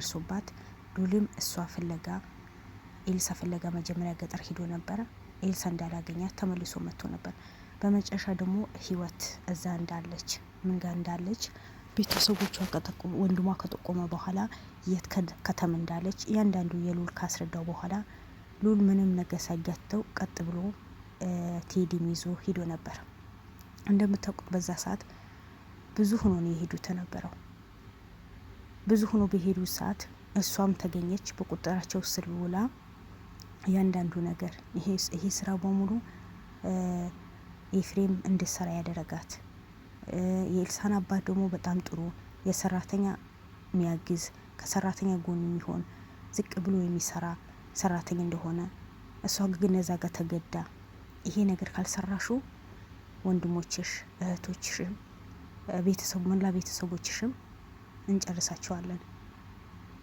ደርሶባት ሉልም እሷ ፍለጋ ኤልሳ ፍለጋ መጀመሪያ ገጠር ሂዶ ነበረ። ኤልሳ እንዳላገኛት ተመልሶ መጥቶ ነበር። በመጨረሻ ደግሞ ህይወት እዛ እንዳለች ምን ጋር እንዳለች ቤተሰቦቿ ከጠቆሙ ወንድሟ ከጠቆመ በኋላ የት ከተማ እንዳለች እያንዳንዱ የሉል ካስረዳው በኋላ ሉል ምንም ነገር ሳይገተው ቀጥ ብሎ ቴዲም ይዞ ሂዶ ነበር። እንደምታውቁት በዛ ሰዓት ብዙ ሆኖ ነው የሄዱት የነበረው። ብዙ ሆኖ በሄዱ ሰዓት እሷም ተገኘች በቁጥራቸው ስር ውላ እያንዳንዱ ነገር ይሄ ስራ በሙሉ ኤፍሬም እንድሰራ ያደረጋት። የኤልሳን አባት ደግሞ በጣም ጥሩ የሰራተኛ የሚያግዝ ከሰራተኛ ጎን የሚሆን ዝቅ ብሎ የሚሰራ ሰራተኛ እንደሆነ እሷ ግን እዛ ጋር ተገዳ ይሄ ነገር ካልሰራሹ ወንድሞችሽ እህቶችሽም መላ ቤተሰቦችሽም እንጨርሳቸዋለን።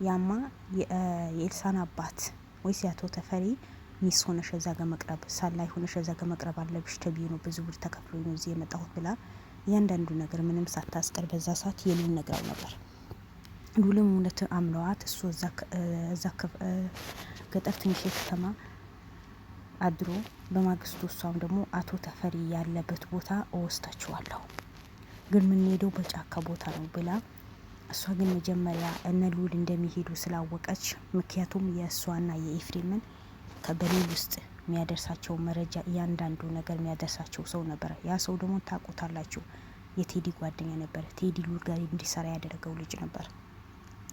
ያማ የኤልሳን አባት ወይስ ያቶ ተፈሪ ሚስ ሆነሽ እዛ ጋር መቅረብ ሳላይ ሆነሽ እዛ ጋር መቅረብ አለብሽ ተብዬ ነው ብዙ ብር ተከፍሎኝ ነው እዚህ የመጣሁት ብላ እያንዳንዱ ነገር ምንም ሳታስቀር በዛ ሰዓት የሉል ነግራው ነበር። ሉልም እውነት አምነዋት እሱ እዛ ገጠር ትንሽ ከተማ አድሮ በማግስቱ እሷም ደግሞ አቶ ተፈሪ ያለበት ቦታ እወስዳችኋለሁ ግን የምንሄደው በጫካ ቦታ ነው ብላ እሷ ግን መጀመሪያ እነ ሉል እንደሚሄዱ ስላወቀች ምክንያቱም የእሷና የኤፍሬምን በሌል ውስጥ የሚያደርሳቸው መረጃ እያንዳንዱ ነገር የሚያደርሳቸው ሰው ነበር። ያ ሰው ደግሞ ታውቁታላችሁ የቴዲ ጓደኛ ነበር። ቴዲ ሉል ጋር እንዲሰራ ያደረገው ልጅ ነበር።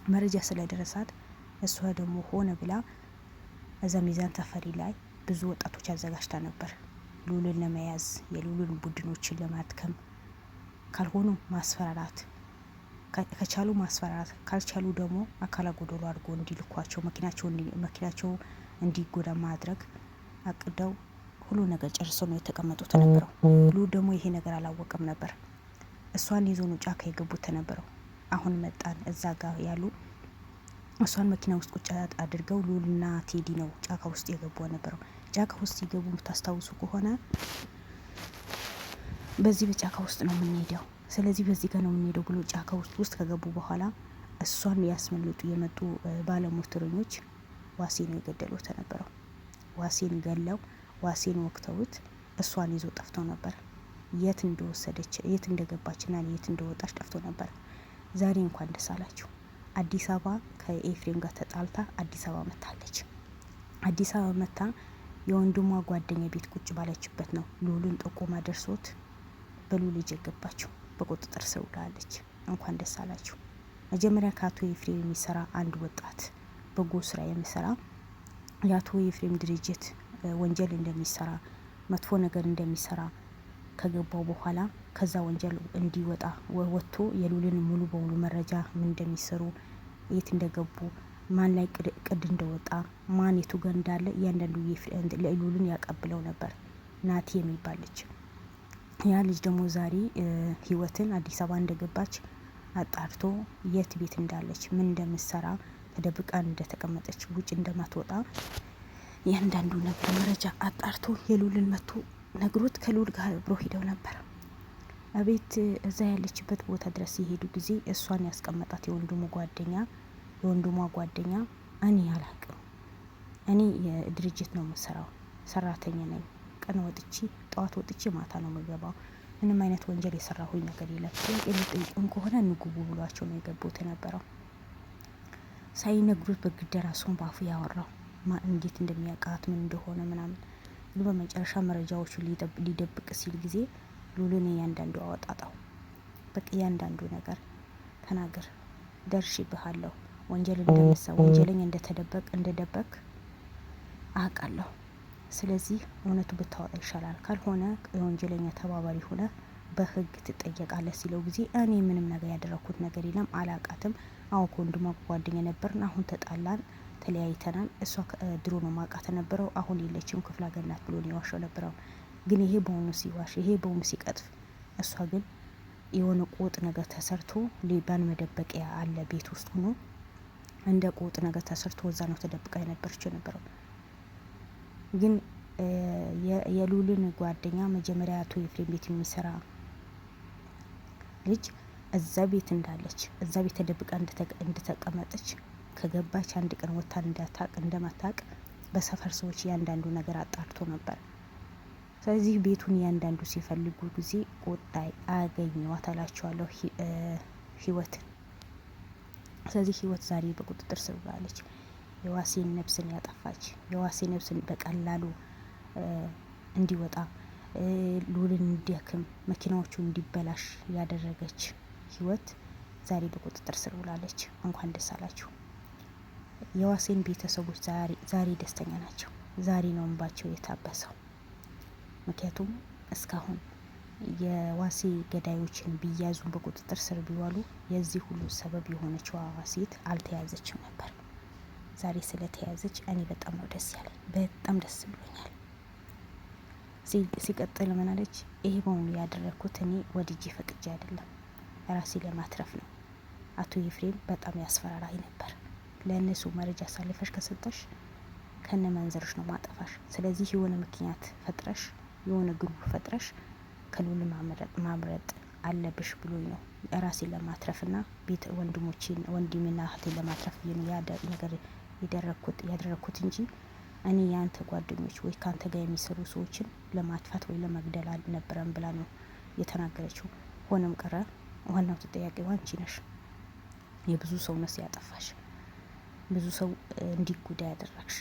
መረጃ ስለደረሳት እሷ ደግሞ ሆነ ብላ እዛ ሚዛን ተፈሪ ላይ ብዙ ወጣቶች አዘጋጅታ ነበር ሉልን ለመያዝ የሉልን ቡድኖችን ለማድከም ካልሆኑ ማስፈራራት ከቻሉ ማስፈራራት ካልቻሉ ደግሞ አካላ ጎዶሎ አድርጎ እንዲልኳቸው መኪናቸው እንዲጎዳ ማድረግ አቅደው ሁሉ ነገር ጨርሰው ነው የተቀመጡት ነበረው። ሉል ደግሞ ይሄ ነገር አላወቀም ነበር። እሷን ይዞ ነው ጫካ የገቡት ነበረው። አሁን መጣን እዛ ጋር ያሉ እሷን መኪና ውስጥ ቁጭ አድርገው ሉልና ቴዲ ነው ጫካ ውስጥ የገቡ ነበረው። ጫካ ውስጥ ሲገቡ የምታስታውሱ ከሆነ በዚህ በጫካ ውስጥ ነው የምንሄደው፣ ስለዚህ በዚህ ጋር ነው የምንሄደው ብሎ ጫካ ውስጥ ከገቡ በኋላ እሷን ያስመልጡ የመጡ ባለሞተረኞች ዋሴን የገደሉት ነበረው። ዋሴን ገለው ዋሴን ወቅተውት እሷን ይዞ ጠፍቶ ነበር። የት እንደወሰደች የት እንደገባችና የት እንደወጣች ጠፍቶ ነበር። ዛሬ እንኳን ደስ አላችሁ። አዲስ አበባ ከኤፍሬም ጋር ተጣልታ አዲስ አበባ መታለች። አዲስ አበባ መታ የወንድሟ ጓደኛ ቤት ቁጭ ባለችበት ነው ሉልን ጠቆማ ደርሶት በሉል እጅ ገባችሁ በቁጥጥር ስር ውላለች። እንኳን ደስ አላችሁ። መጀመሪያ ከአቶ ኤፍሬም የሚሰራ አንድ ወጣት በጎ ስራ የሚሰራ የአቶ ኤፍሬም ድርጅት ወንጀል እንደሚሰራ መጥፎ ነገር እንደሚሰራ ከገባው በኋላ ከዛ ወንጀል እንዲወጣ ወጥቶ የሉልን ሙሉ በሙሉ መረጃ ምን እንደሚሰሩ የት እንደገቡ ማን ላይ ቅድ እንደወጣ ማን የቱ ጋር እንዳለ እያንዳንዱ ለሉልን ያቀብለው ነበር። ናቲ የሚባል ልጅ ያ ልጅ ደግሞ ዛሬ ህይወትን አዲስ አበባ እንደገባች አጣርቶ የት ቤት እንዳለች ምን እንደምትሰራ ተደብቃ እንደተቀመጠች ውጭ እንደማትወጣ እያንዳንዱ ነገር መረጃ አጣርቶ የሉልን መጥቶ ነግሮት ከሉል ጋር አብሮ ሄደው ነበር። አቤት እዛ ያለችበት ቦታ ድረስ የሄዱ ጊዜ እሷን ያስቀመጣት የወንድሟ ጓደኛ እኔ አላቅም፣ እኔ የድርጅት ነው የምሰራው፣ ሰራተኛ ነኝ፣ ቀን ወጥቼ ጠዋት ወጥቼ ማታ ነው የምገባው፣ ምንም አይነት ወንጀል የሰራሁኝ ነገር የለም፣ የሚጠይቁን ከሆነ ንጉቡ ብሏቸው ነው የገቡት የነበረው። ሳይነግሩት በግድ ራሱን ባፉ ያወራው እንዴት እንደሚያውቃት ምን እንደሆነ ምናምን። ግን በመጨረሻ መረጃዎቹ ሊደብቅ ሲል ጊዜ ሉልን እያንዳንዱ አወጣጣው። በቃ እያንዳንዱ ነገር ተናገር፣ ደርሼብሃለሁ፣ ወንጀል እንደምትሰራ ወንጀለኛ እንደደበቅ አውቃለሁ። ስለዚህ እውነቱ ብታወጣ ይሻላል፣ ካልሆነ የወንጀለኛ ተባባሪ ሆነ በህግ ትጠየቃለህ ሲለው ጊዜ እኔ ምንም ነገር ያደረኩት ነገር የለም፣ አላቃትም፣ አዎ ከወንድሟ ጓደኛ ነበርን፣ አሁን ተጣላን፣ ተለያይተናል፣ እሷ ድሮ ነው ማውቃት ነበረው፣ አሁን የለችም፣ ክፍለ ሀገር ናት ብሎ ነው የዋሸው ነበረው። ግን ይሄ በሆኑ ሲዋሽ ይሄ በሆኑ ሲቀጥፍ እሷ ግን የሆነ ቆጥ ነገር ተሰርቶ ሌባን መደበቂያ አለ ቤት ውስጥ ሆኖ እንደ ቆጥ ነገር ተሰርቶ እዛ ነው ተደብቃ የነበረችው ነበረው። ግን የሉልን ጓደኛ መጀመሪያ አቶ ኤፍሬም ቤት የሚሰራ ልጅ እዛ ቤት እንዳለች እዛ ቤት ተደብቃ እንደተቀመጠች ከገባች አንድ ቀን ወታ እንደማታቅ በሰፈር ሰዎች እያንዳንዱ ነገር አጣርቶ ነበር። ስለዚህ ቤቱን እያንዳንዱ ሲፈልጉ ጊዜ ቆጣይ አገኘዋት እላቸዋለሁ ህይወትን። ስለዚህ ህይወት ዛሬ በቁጥጥር ስር ውላለች። የዋሴን ነፍስን ያጠፋች፣ የዋሴ ነፍስን በቀላሉ እንዲወጣ ሉልን እንዲያክም መኪናዎቹ እንዲበላሽ ያደረገች ህይወት ዛሬ በቁጥጥር ስር ውላለች። እንኳን ደስ አላችሁ። የዋሴን ቤተሰቦች ዛሬ ደስተኛ ናቸው። ዛሬ ነው እንባቸው የታበሰው። ምክንያቱም እስካሁን የዋሴ ገዳዮችን ቢያዙን በቁጥጥር ስር ቢዋሉ የዚህ ሁሉ ሰበብ የሆነችው ሴት አልተያዘችም ነበር። ዛሬ ስለተያዘች እኔ በጣም ነው ደስ ያለኝ፣ በጣም ደስ ብሎኛል። ሲቀጥል ምን አለች? ይሄ በሙሉ ያደረግኩት እኔ ወድጄ ፈቅጄ አይደለም፣ ራሴ ለማትረፍ ነው። አቶ ኤፍሬም በጣም ያስፈራራኝ ነበር። ለእነሱ መረጃ አሳልፈሽ ከሰጠሽ ከነ መንዘርሽ ነው ማጠፋሽ። ስለዚህ የሆነ ምክንያት ፈጥረሽ የሆነ ግሩፕ ፈጥረሽ ከሉል ማምረጥ አለብሽ ብሎኝ ነው ራሴን ለማትረፍና ቤት ወንድሜና እህቴን ለማትረፍ ነገር ያደረግኩት እንጂ እኔ የአንተ ጓደኞች ወይ ከአንተ ጋር የሚሰሩ ሰዎችን ለማጥፋት ወይ ለመግደል አልነበረም ብላ ነው የተናገረችው። ሆነም ቀረ ዋናው ተጠያቂው አንቺ ነሽ። የብዙ ሰው ነፍስ ያጠፋሽ፣ ብዙ ሰው እንዲጎዳ ያደረግሽ።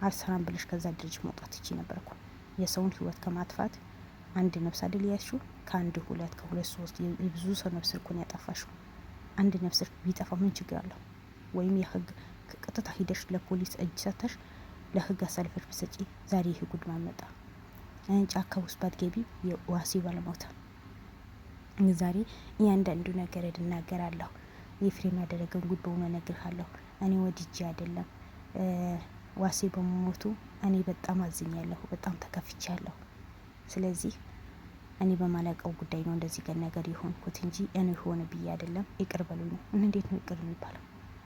አልሰራም ብለሽ ከዛ ድርጅት መውጣት ትቺ ነበርኩ። የሰውን ህይወት ከማጥፋት አንድ ነፍስ አይደል ያልሽው? ከአንድ ሁለት ከሁለት ሶስት የብዙ ሰው ነፍስ እኮ ነው ያጠፋሽው። አንድ ነፍስ ቢጠፋ ምን ችግር አለው? ወይም የህግ ቀጥታ ሂደሽ ለፖሊስ እጅ ሰተሽ ለህግ አሳልፈሽ ብትሰጪ ዛሬ ይህ ጉድ ማመጣ። ጫካ ውስጥ ባትገቢ የዋሴ ባለሞታ። ዛሬ እያንዳንዱ ነገር እናገራለሁ። ኤፍሬም ያደረገውን ጉድ በሆነ እነግርሃለሁ። እኔ ወድጄ አይደለም ዋሴ በመሞቱ እኔ በጣም አዝኛለሁ፣ በጣም ተከፍቻለሁ። ስለዚህ እኔ በማላውቀው ጉዳይ ነው እንደዚህ ነገር የሆንኩት እንጂ እኔ ሆነ ብዬ አይደለም። ይቅር በሉኝ ነው። እንዴት ነው ይቅር የሚባለው?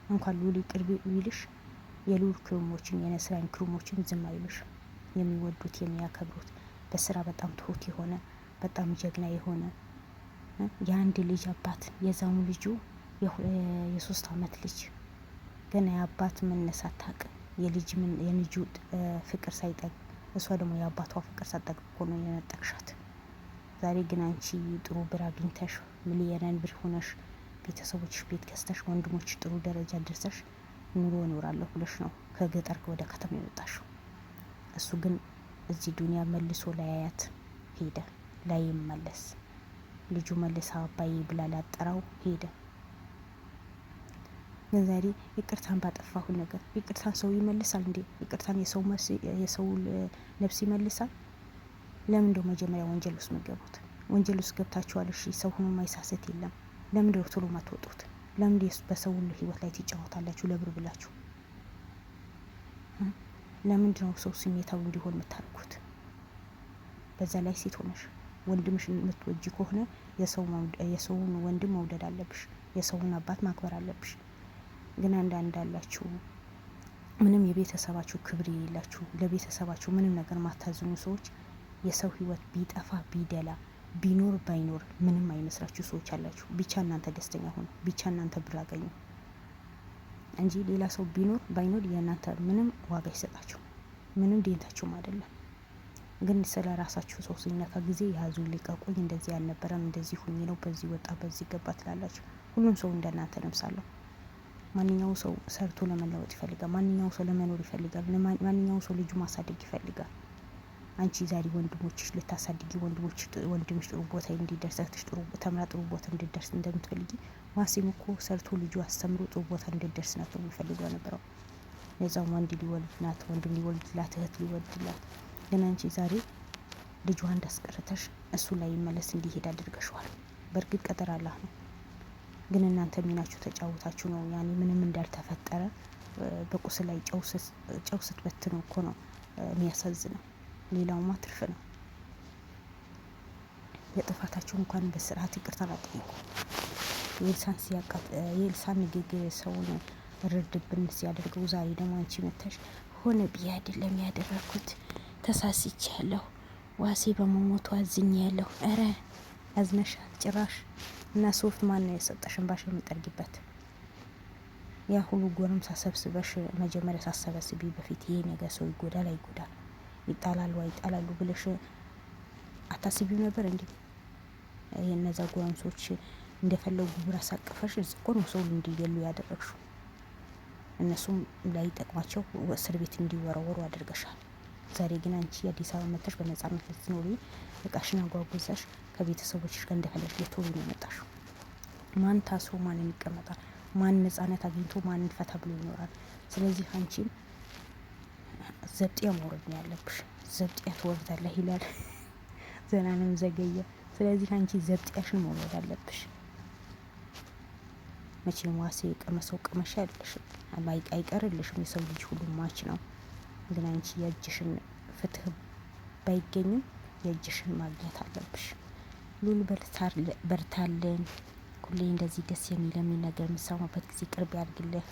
እንኳን ሉል ይቅር ቢልሽ የሉል ክሩሞችን የነስራን ክሩሞችን ዝም አይሉሽ። የሚወዱት የሚያከብሩት በስራ በጣም ትሁት የሆነ በጣም ጀግና የሆነ የአንድ ልጅ አባት የዛሙ ልጁ የ3 አመት ልጅ ገና የአባት መነሳት ታውቅ የልጁ ፍቅር ሳይጠግ እሷ ደግሞ የአባቷ ፍቅር ሳትጠግብ እኮ ነው የነጠቅሻት። ዛሬ ግን አንቺ ጥሩ ብር አግኝተሽ ሚሊየነር ብር ሆነሽ ቤተሰቦችሽ ቤት ገዝተሽ ወንድሞች ጥሩ ደረጃ ደርሰሽ ኑሮ እኖራለሁ ብለሽ ነው ከገጠር ወደ ከተማ የወጣሽው። እሱ ግን እዚህ ዱንያ መልሶ ላያያት ሄደ፣ ላይመለስ። ልጁ መልሳ አባዬ ብላ ላጠራው ሄደ። ግን ዛሬ ይቅርታን ባጠፋሁ ነገር ይቅርታን ሰው ይመልሳል እንዴ? ይቅርታን የሰው ነፍስ ይመልሳል? ለምን ደው መጀመሪያ ወንጀል ውስጥ መገቡት? ወንጀል ውስጥ ገብታችኋል። እሺ ሰው ሆኖ ማይሳሰት የለም። ለምን ደው ቶሎ ማትወጡት? ለምን በሰው ሁሉ ህይወት ላይ ትጫወታላችሁ? ለብር ብላችሁ ለምን ነው ሰው ስሜታዊ እንዲሆን የምታደርጉት? በዛ ላይ ሴት ሆነሽ ወንድምሽ የምትወጂ ከሆነ የሰውን ወንድም መውደድ አለብሽ። የሰውን አባት ማክበር አለብሽ። ግን አንዳንድ አላችሁ ምንም የቤተሰባችሁ ክብር የሌላችሁ ለቤተሰባችሁ ምንም ነገር ማታዝኑ ሰዎች የሰው ህይወት ቢጠፋ ቢደላ ቢኖር ባይኖር ምንም አይመስላችሁ ሰዎች አላችሁ። ብቻ እናንተ ደስተኛ ሆኑ፣ ብቻ እናንተ ብር አገኙ እንጂ ሌላ ሰው ቢኖር ባይኖር የእናንተ ምንም ዋጋ ይሰጣችሁ፣ ምንም ደንታችሁም አይደለም። ግን ስለ ራሳችሁ ሰው ሲነካ ጊዜ ያዙ ልቀቁኝ፣ እንደዚህ አልነበረም፣ እንደዚህ ሁኚ ነው፣ በዚህ ወጣ በዚህ ገባ ትላላችሁ። ሁሉም ሰው እንደናንተ ነምሳለሁ። ማንኛው ሰው ሰርቶ ለመለወጥ ይፈልጋል። ማንኛው ሰው ለመኖር ይፈልጋል። ማንኛው ሰው ልጁ ማሳደግ ይፈልጋል። አንቺ ዛሬ ወንድሞችሽ ልታሳድጊ ወንድምሽ ጥሩ ቦታ እንዲደርስ ጥሩ ተምራ ጥሩ ቦታ እንዲደርስ እንደምትፈልጊ ዋሴም እኮ ሰርቶ ልጁ አስተምሮ ጥሩ ቦታ እንዲደርስ ነው የሚፈልገው የነበረው። ለዛም ወንድ ሊወልድላት ወንድም ሊወልድላት እህት ሊወልድላት። ግን አንቺ ዛሬ ልጇ እንዳስቀረተሽ እሱ ላይ መለስ እንዲሄድ አድርገሽዋል። በእርግጥ ቀጠር አላህ ነው። ግን እናንተ ሚናችሁ ተጫውታችሁ ነው ያኔ ምንም እንዳልተፈጠረ በቁስል ላይ ጨው ስትበትኑ እኮ ነው የሚያሳዝነው። ሌላውማ ትርፍ ነው። የጥፋታችሁ እንኳን በስርዓት ይቅርታ አላጠይቁ። የኤልሳን ንግግር ሰውን ርድብን ሲያደርገው ዛሬ ደግሞ አንቺ መተሽ ሆነ ብዬ አይደለም ያደረኩት ተሳስቻለሁ፣ ዋሴ በመሞቱ አዝኛለሁ። ኧረ አዝነሻል ጭራሽ። እና ሶፍት ማን ነው የሰጠሽን ባሽ የሚጠርጊበት? ያ ሁሉ ጎረምሳ ሰብስበሽ መጀመሪያ ሳሰበስቢ በፊት ይሄ ነገር ሰው ይጎዳል አይጎዳል፣ ይጣላሉ አይጣላሉ ብለሽ አታስቢው ነበር እንዴ? የነዛ ጎረምሶች እንደፈለጉ ብር አሳቅፈሽ እኮ ነው ሰው እንዲገሉ ያደረግሽው። እነሱም ላይጠቅማቸው እስር ቤት እንዲወረወሩ አድርገሻል። ዛሬ ግን አንቺ የአዲስ አበባ መጥተሽ በነጻነት ልትኖሪ እቃሽን አጓጉዘሽ ከቤተሰቦችሽ ጋር እንደፈለግሽ ልትኖሪ ነው የመጣሽው። ማን ታስሮ ማንን ይቀመጣል? ማን ነጻነት አግኝቶ ማንን ፈታ ብሎ ይኖራል? ስለዚህ አንቺም ዘብጥያ መውረድ ነው ያለብሽ። ዘብጥያ ትወርዳለህ ይላል ዘላለም ዘገየ። ስለዚህ አንቺ ዘብጥያሽን መውረድ አለብሽ። መቼም ዋሴ የቀመሰው ቅመሻ አይደለሽም፣ አይቀርልሽም። የሰው ልጅ ሁሉ ማች ነው። ግን አንቺ የእጅሽን ፍትህ ባይገኝም የእጅሽን ማግኘት አለብሽ። ሉል በርታለን። ሁሌ እንደዚህ ደስ የሚል ነገር የምሰማበት ጊዜ ቅርብ ያድርግልህ።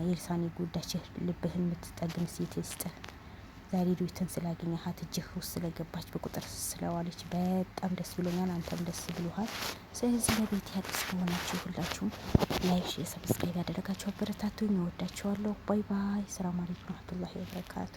የልሳኔ ጉዳችህ ልብህን የምትጠግን ሴት ይስጥህ። ዛሬ ዱይትን ስላገኘሃት እጅህ ውስጥ ስለገባች በቁጥር ስለዋለች በጣም ደስ ብሎኛል። አንተም ደስ ብሎሃል። ስለዚህ ለቤት አዲስ ከሆናችሁ ሁላችሁም ላይክ፣ ሰብስክራይብ ያደረጋችሁ አበረታቱኝ። እወዳችኋለሁ። ባይ ባይ። ሰላም አለይኩም ወራህመቱላሂ ወበረካቱ።